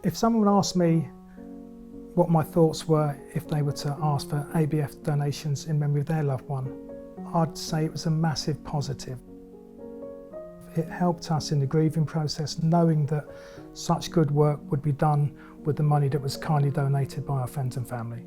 If someone asked me what my thoughts were if they were to ask for ABF donations in memory of their loved one, I'd say it was a massive positive. It helped us in the grieving process, knowing that such good work would be done with the money that was kindly donated by our friends and family.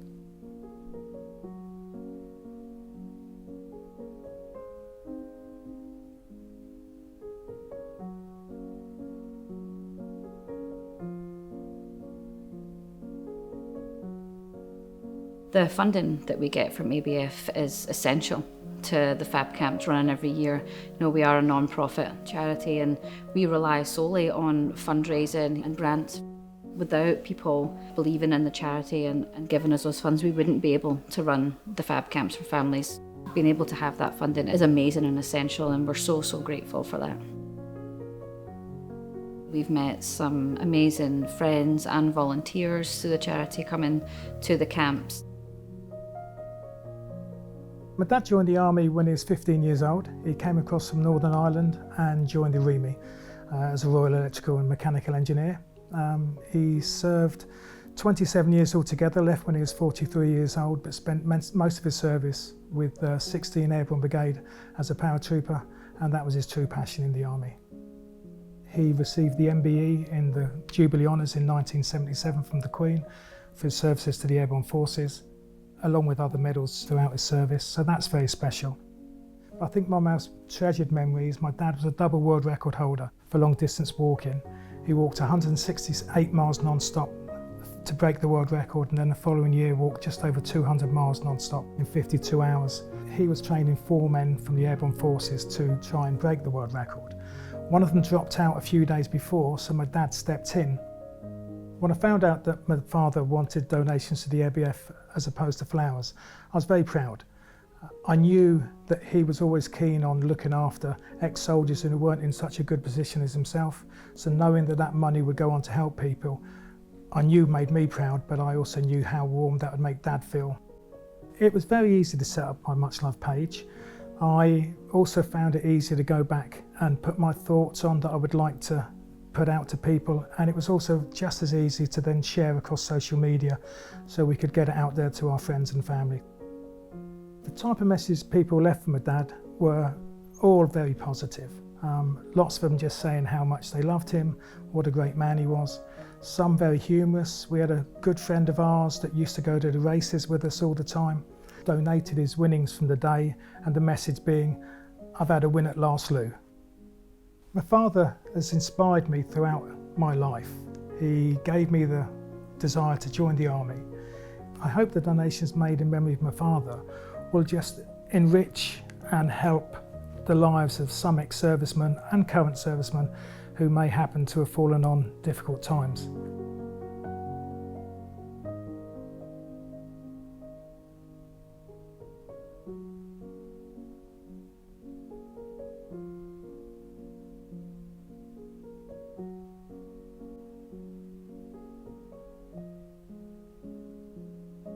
The funding that we get from ABF is essential to the fab camps running every year. You know, we are a non-profit charity and we rely solely on fundraising and grants. Without people believing in the charity and giving us those funds, we wouldn't be able to run the fab camps for families. Being able to have that funding is amazing and essential, and we're so grateful for that. We've met some amazing friends and volunteers through the charity coming to the camps. My dad joined the army when he was 15 years old. He came across from Northern Ireland and joined the Army as a Royal Electrical and Mechanical Engineer. He served 27 years altogether, left when he was 43 years old, but spent most of his service with the 16 Airborne Brigade as a paratrooper, and that was his true passion in the army. He received the MBE in the Jubilee Honours in 1977 from the Queen for his services to the Airborne Forces, along with other medals throughout his service, so that's very special. I think my most treasured memory is my dad was a double world record holder for long distance walking. He walked 168 miles non-stop to break the world record, and then the following year walked just over 200 miles non-stop in 52 hours. He was training 4 men from the Airborne Forces to try and break the world record. One of them dropped out a few days before, so my dad stepped in. When I found out that my father wanted donations to the ABF as opposed to flowers, I was very proud. I knew that he was always keen on looking after ex-soldiers who weren't in such a good position as himself, so knowing that that money would go on to help people, I knew made me proud, but I also knew how warm that would make Dad feel. It was very easy to set up my Much Love page. I also found it easy to go back and put my thoughts on that I would like to put out to people, and it was also just as easy to then share across social media so we could get it out there to our friends and family. The type of messages people left from my dad were all very positive. Lots of them just saying how much they loved him, what a great man he was. Some very humorous. We had a good friend of ours that used to go to the races with us all the time, donated his winnings from the day, and the message being, "I've had a win at last, Lou." My father has inspired me throughout my life. He gave me the desire to join the army. I hope the donations made in memory of my father will just enrich and help the lives of some ex-servicemen and current servicemen who may happen to have fallen on difficult times.